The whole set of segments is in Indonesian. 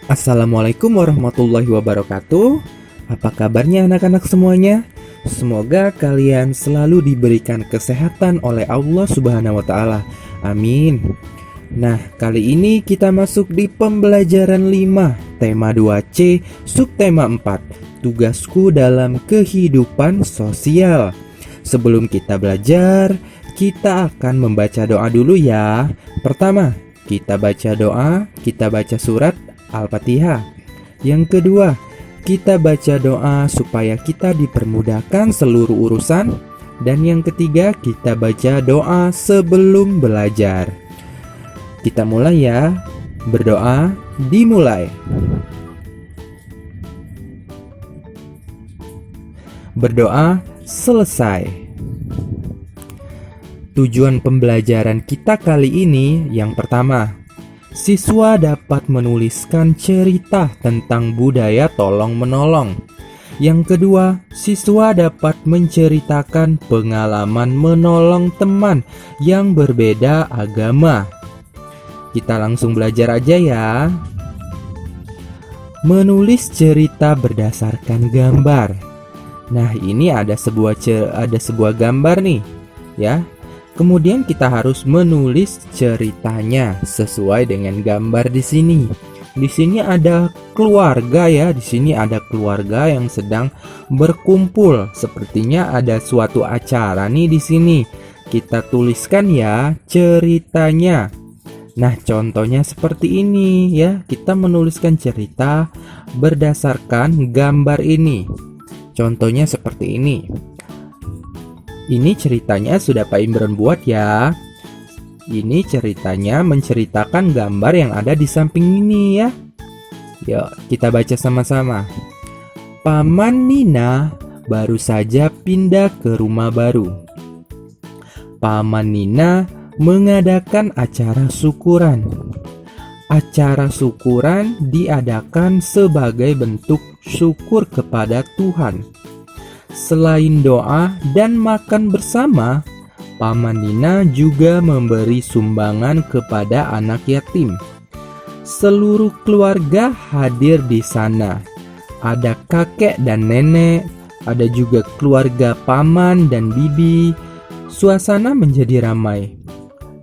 Assalamualaikum warahmatullahi wabarakatuh. Apa kabarnya anak-anak semuanya? Semoga kalian selalu diberikan kesehatan oleh Allah Subhanahu wa Ta'ala. Amin. Nah, kali ini kita masuk di pembelajaran 5, tema 2C, subtema 4, tugasku dalam kehidupan sosial. Sebelum kita belajar, kita akan membaca doa dulu ya. Pertama, kita baca doa, kita baca surat Al-Fatihah. Yang kedua, kita baca doa supaya kita dipermudahkan seluruh urusan. Dan yang ketiga, kita baca doa sebelum belajar. Kita mulai ya. Berdoa dimulai. Berdoa selesai. Tujuan pembelajaran kita kali ini yang pertama, siswa dapat menuliskan cerita tentang budaya tolong-menolong. Yang kedua, siswa dapat menceritakan pengalaman menolong teman yang berbeda agama. Kita langsung belajar aja ya. Menulis cerita berdasarkan gambar. Nah, ini ada sebuah gambar nih, ya. Kemudian kita harus menulis ceritanya sesuai dengan gambar di sini. Di sini ada keluarga ya, di sini ada keluarga yang sedang berkumpul. Sepertinya ada suatu acara nih di sini. Kita tuliskan ya ceritanya. Nah, contohnya seperti ini ya. Kita menuliskan cerita berdasarkan gambar ini. Contohnya seperti ini. Ini ceritanya sudah Pak Imron buat ya. Ini ceritanya menceritakan gambar yang ada di samping ini ya. Yuk, kita baca sama-sama. Paman Nina baru saja pindah ke rumah baru. Paman Nina mengadakan acara syukuran. Acara syukuran diadakan sebagai bentuk syukur kepada Tuhan. Selain doa dan makan bersama, Paman Nina juga memberi sumbangan kepada anak yatim. Seluruh keluarga hadir di sana. Ada kakek dan nenek, ada juga keluarga paman dan bibi. Suasana menjadi ramai.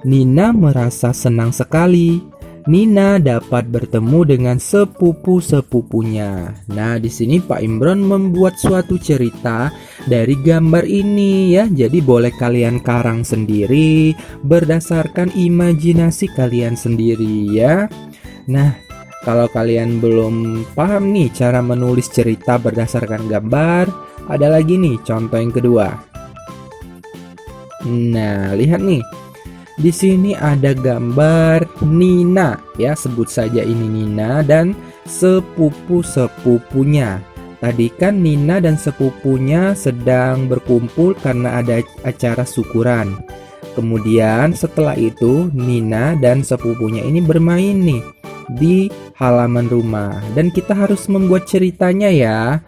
Nina merasa senang sekali. Nina dapat bertemu dengan sepupu-sepupunya. Nah, di sini Pak Imron membuat suatu cerita dari gambar ini ya. Jadi boleh kalian karang sendiri berdasarkan imajinasi kalian sendiri ya. Nah, kalau kalian belum paham nih cara menulis cerita berdasarkan gambar, ada lagi nih contoh yang kedua. Nah, lihat nih. Di sini ada gambar Nina ya, sebut saja ini Nina dan sepupu-sepupunya. Tadi kan Nina dan sepupunya sedang berkumpul karena ada acara syukuran. Kemudian setelah itu Nina dan sepupunya ini bermain nih di halaman rumah dan kita harus membuat ceritanya ya.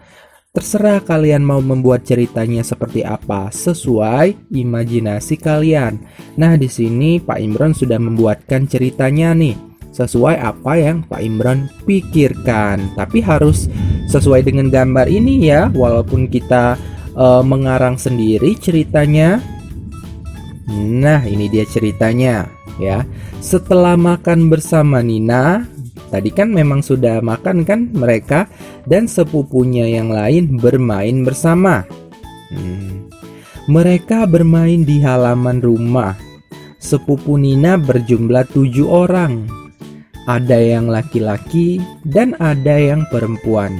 Terserah kalian mau membuat ceritanya seperti apa, sesuai imajinasi kalian. Nah, di sini Pak Imron sudah membuatkan ceritanya nih, sesuai apa yang Pak Imron pikirkan. Tapi harus sesuai dengan gambar ini ya, walaupun kita mengarang sendiri ceritanya. Nah, ini dia ceritanya ya. Setelah makan bersama Nina, tadi kan memang sudah makan kan mereka, dan sepupunya yang lain bermain bersama. Mereka bermain di halaman rumah. Sepupu Nina berjumlah 7 orang. Ada yang laki-laki dan ada yang perempuan.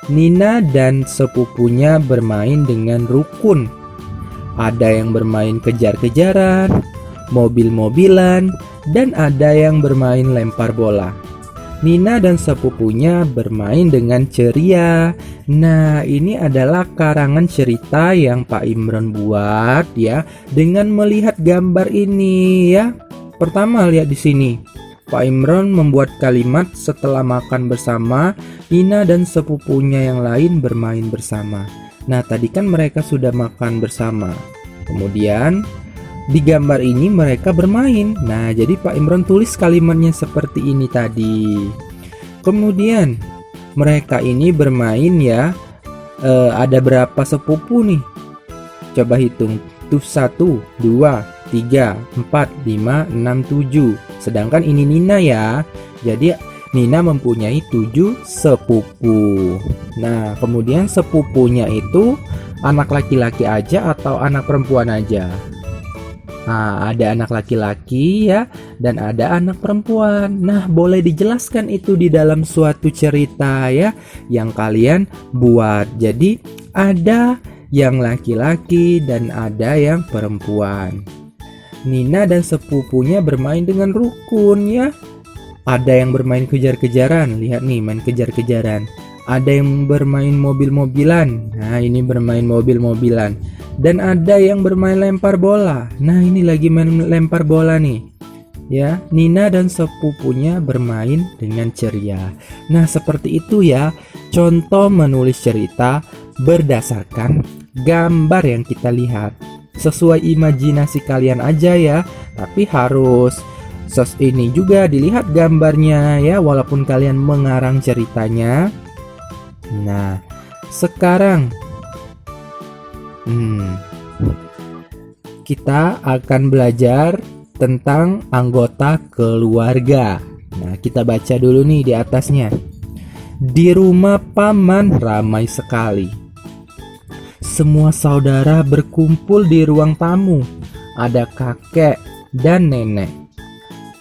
Nina dan sepupunya bermain dengan rukun. Ada yang bermain kejar-kejaran, mobil-mobilan, dan ada yang bermain lempar bola. Nina dan sepupunya bermain dengan ceria. Nah, ini adalah karangan cerita yang Pak Imron buat ya, dengan melihat gambar ini ya. Pertama, lihat di sini. Pak Imron membuat kalimat setelah makan bersama, Nina dan sepupunya yang lain bermain bersama. Nah, tadi kan mereka sudah makan bersama. Kemudian di gambar ini mereka bermain. Nah, jadi Pak Imron tulis kalimatnya seperti ini tadi. Kemudian mereka ini bermain ya. Ada berapa sepupu nih? Coba hitung. Tuh 1, 2, 3, 4, 5, 6, 7. Sedangkan ini Nina ya. Jadi Nina mempunyai 7 sepupu. Nah, kemudian sepupunya itu anak laki-laki aja atau anak perempuan aja? Nah, ada anak laki-laki ya, dan ada anak perempuan. Nah, boleh dijelaskan itu di dalam suatu cerita ya, yang kalian buat. Jadi, ada yang laki-laki dan ada yang perempuan. Nina dan sepupunya bermain dengan rukun ya. Ada yang bermain kejar-kejaran, lihat nih main kejar-kejaran. Ada yang bermain mobil-mobilan. Nah, ini bermain mobil-mobilan. Dan ada yang bermain lempar bola. Nah, ini lagi main lempar bola nih. Ya, Nina dan sepupunya bermain dengan ceria. Nah, seperti itu ya. Contoh menulis cerita berdasarkan gambar yang kita lihat. Sesuai imajinasi kalian aja ya. Tapi harus ini juga dilihat gambarnya ya, walaupun kalian mengarang ceritanya. Nah, sekarang kita akan belajar tentang anggota keluarga. Nah, kita baca dulu nih di atasnya. Di rumah paman ramai sekali. Semua saudara berkumpul di ruang tamu. Ada kakek dan nenek.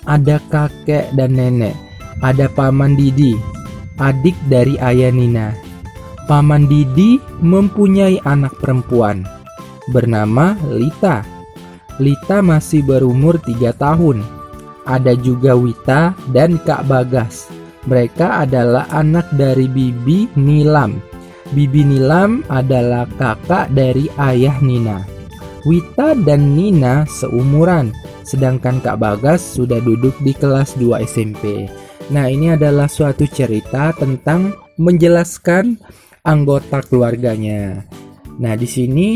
Ada kakek dan nenek. Ada paman Didi, adik dari ayah Nina. Paman Didi mempunyai anak perempuan bernama Lita. Lita masih berumur 3 tahun. Ada juga Wita dan Kak Bagas. Mereka adalah anak dari Bibi Nilam. Bibi Nilam adalah kakak dari ayah Nina. Wita dan Nina seumuran, sedangkan Kak Bagas sudah duduk di kelas 2 SMP. Nah, ini adalah suatu cerita tentang menjelaskan anggota keluarganya. Nah, di sini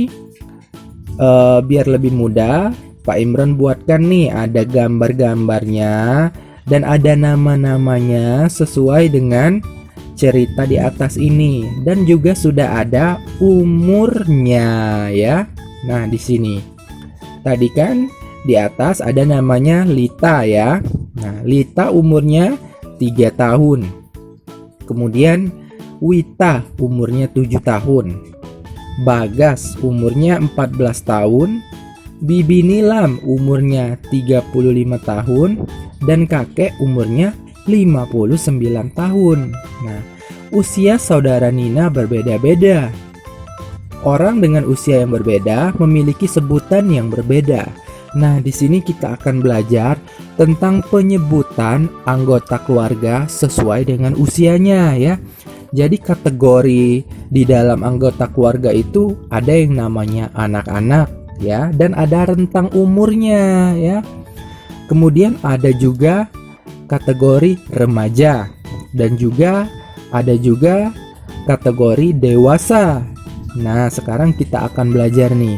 biar lebih mudah, Pak Imron buatkan nih ada gambar-gambarnya dan ada nama-namanya sesuai dengan cerita di atas ini, dan juga sudah ada umurnya ya. Nah, di sini tadi kan di atas ada namanya Lita ya. Nah, Lita umurnya 3 tahun. Kemudian Wita umurnya 7 tahun. Bagas umurnya 14 tahun. Bibi Nilam umurnya 35 tahun. Dan kakek umurnya 59 tahun. Nah, usia saudara Nina berbeda-beda. Orang dengan usia yang berbeda memiliki sebutan yang berbeda. Nah, di sini kita akan belajar tentang penyebutan anggota keluarga sesuai dengan usianya ya. Jadi kategori di dalam anggota keluarga itu ada yang namanya anak-anak ya, dan ada rentang umurnya ya. Kemudian ada juga kategori remaja dan juga ada juga kategori dewasa. Nah, sekarang kita akan belajar nih.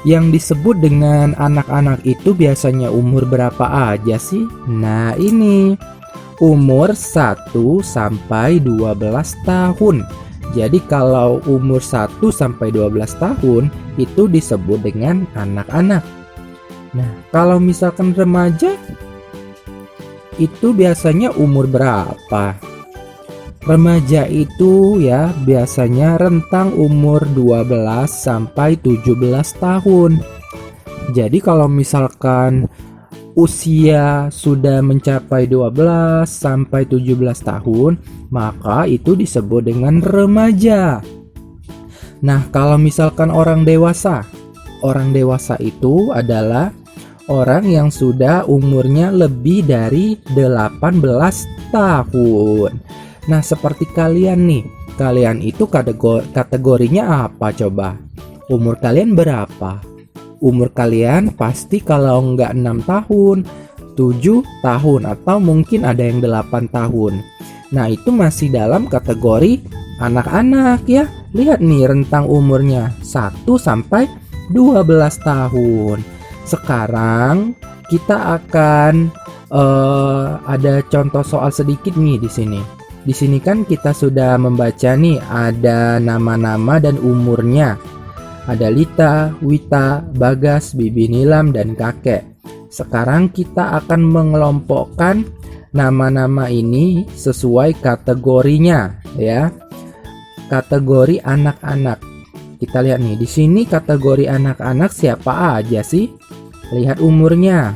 Yang disebut dengan anak-anak itu biasanya umur berapa aja sih? Nah, ini umur 1 sampai 12 tahun. Jadi kalau umur 1 sampai 12 tahun itu disebut dengan anak-anak. Nah, kalau misalkan remaja itu biasanya umur berapa? Remaja itu ya biasanya rentang umur 12 sampai 17 tahun. Jadi kalau misalkan usia sudah mencapai 12 sampai 17 tahun, maka itu disebut dengan remaja. Nah, kalau misalkan orang dewasa itu adalah orang yang sudah umurnya lebih dari 18 tahun. Nah, seperti kalian nih, kalian itu kategorinya apa coba? Umur kalian berapa? Umur kalian pasti kalau nggak 6 tahun, 7 tahun, atau mungkin ada yang 8 tahun. Nah, itu masih dalam kategori anak-anak ya. Lihat nih rentang umurnya 1 sampai 12 tahun. Sekarang kita akan ada contoh soal sedikit nih di sini. Di sini kan kita sudah membaca nih ada nama-nama dan umurnya. Ada Lita, Wita, Bagas, Bibi Nilam, dan kakek. Sekarang kita akan mengelompokkan nama-nama ini sesuai kategorinya ya. Kategori anak-anak. Kita lihat nih, di sini kategori anak-anak siapa aja sih? Lihat umurnya.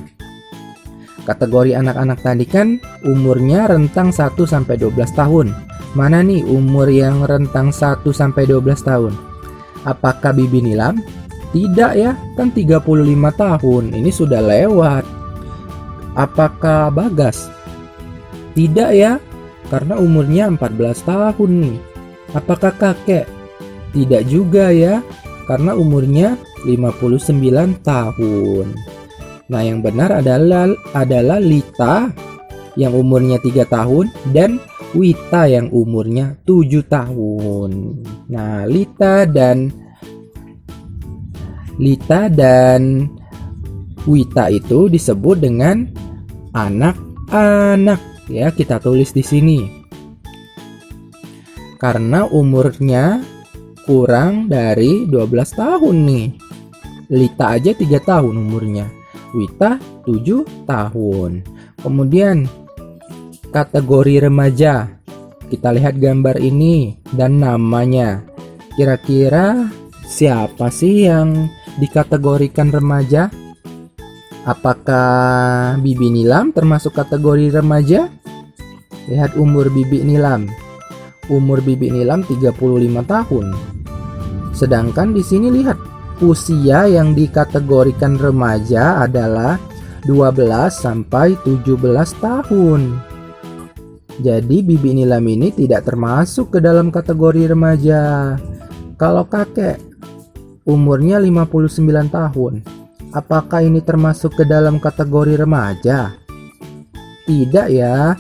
Kategori anak-anak tadi kan umurnya rentang 1 sampai 12 tahun. Mana nih umur yang rentang 1 sampai 12 tahun? Apakah Bibi Nilam? Tidak ya, kan 35 tahun. Ini sudah lewat. Apakah Bagas? Tidak ya, karena umurnya 14 tahun nih. Apakah kakek? Tidak juga ya, karena umurnya 59 tahun. Nah, yang benar adalah Lita yang umurnya 3 tahun dan Wita yang umurnya 7 tahun. Nah, Lita dan Wita itu disebut dengan anak-anak ya, kita tulis di sini. Karena umurnya kurang dari 12 tahun nih. Lita aja 3 tahun umurnya. Wita 7 tahun. Kemudian kategori remaja. Kita lihat gambar ini dan namanya. Kira-kira siapa sih yang dikategorikan remaja? Apakah Bibi Nilam termasuk kategori remaja? Lihat umur Bibi Nilam. Umur Bibi Nilam 35 tahun. Sedangkan di sini lihat usia yang dikategorikan remaja adalah 12 sampai 17 tahun. Jadi Bibi Nilam ini tidak termasuk ke dalam kategori remaja. Kalau kakek umurnya 59 tahun, apakah ini termasuk ke dalam kategori remaja? Tidak ya.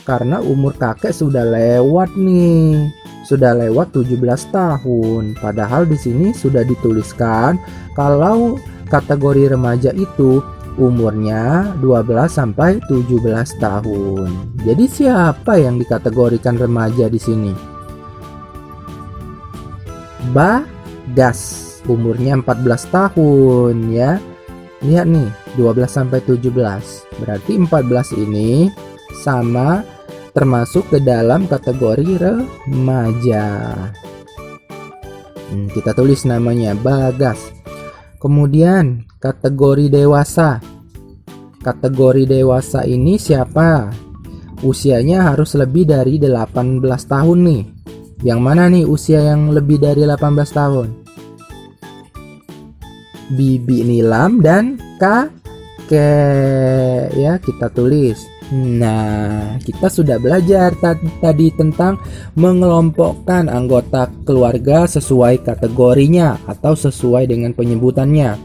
Karena umur kakek sudah lewat nih. Sudah lewat 17 tahun. Padahal di sini sudah dituliskan kalau kategori remaja itu umurnya 12 sampai 17 tahun. Jadi siapa yang dikategorikan remaja di sini? Bagas, umurnya 14 tahun ya. Lihat nih, 12 sampai 17. Berarti 14 ini sama termasuk ke dalam kategori remaja. Kita tulis namanya Bagas. Kemudian kategori dewasa. Kategori dewasa ini siapa? Usianya harus lebih dari 18 tahun nih. Yang mana nih usia yang lebih dari 18 tahun? Bibi Nilam dan kakek ya, kita tulis. Nah, kita sudah belajar tadi tentang mengelompokkan anggota keluarga sesuai kategorinya atau sesuai dengan penyebutannya.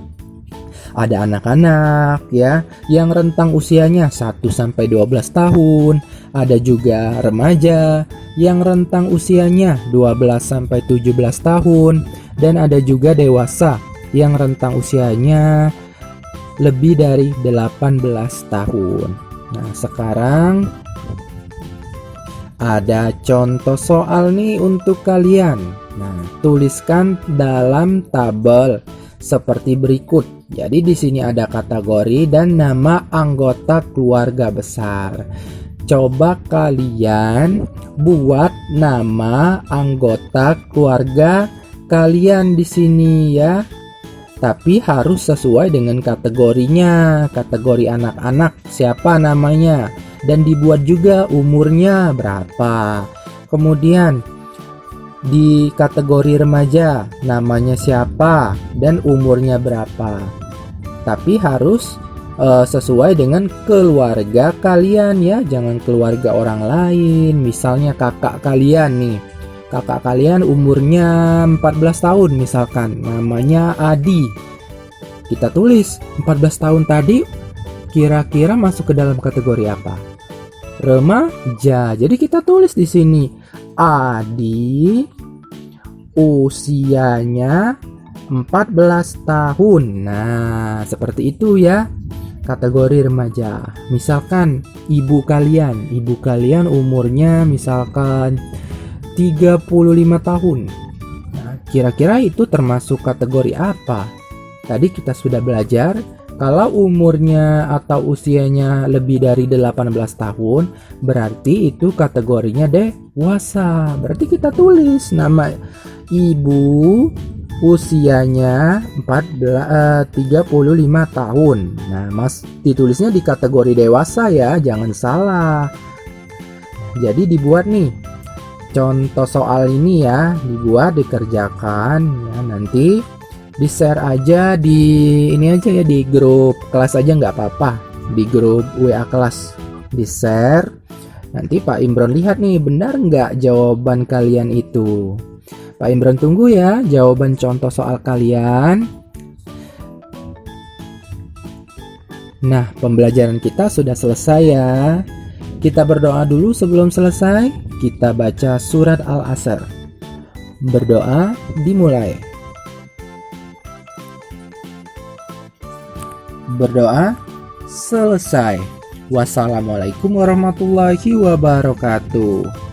Ada anak-anak ya yang rentang usianya 1 sampai 12 tahun, ada juga remaja yang rentang usianya 12 sampai 17 tahun, dan ada juga dewasa yang rentang usianya lebih dari 18 tahun. Nah, sekarang ada contoh soal nih untuk kalian. Nah, tuliskan dalam tabel seperti berikut. Jadi di sini ada kategori dan nama anggota keluarga besar. Coba kalian buat nama anggota keluarga kalian di sini ya. Tapi harus sesuai dengan kategorinya. Kategori anak-anak siapa namanya, dan dibuat juga umurnya berapa. Kemudian di kategori remaja namanya siapa dan umurnya berapa. Tapi harus sesuai dengan keluarga kalian ya, jangan keluarga orang lain. Misalnya kakak kalian nih, kakak kalian umurnya 14 tahun misalkan, namanya Adi. Kita tulis 14 tahun tadi kira-kira masuk ke dalam kategori apa? remaja. Jadi kita tulis di sini Adi usianya 14 tahun. Nah, seperti itu ya. Kategori remaja. Misalkan ibu kalian umurnya misalkan 35 tahun. Nah, kira-kira itu termasuk kategori apa? Tadi kita sudah belajar kalau umurnya atau usianya lebih dari 18 tahun, berarti itu kategorinya dewasa. Berarti kita tulis nama ibu usianya 35 tahun. Nah, Mas ditulisnya di kategori dewasa ya, jangan salah. Jadi dibuat nih contoh soal ini ya, dikerjakan ya, nanti di-share aja di di grup kelas aja nggak apa-apa, di grup WA kelas di-share. Nanti Pak Imron lihat nih benar nggak jawaban kalian itu. Pak Imron tunggu ya jawaban contoh soal kalian. Nah, pembelajaran kita sudah selesai ya. Kita berdoa dulu sebelum selesai. Kita baca surat Al-Asr. Berdoa dimulai. Berdoa selesai. Wassalamualaikum warahmatullahi wabarakatuh.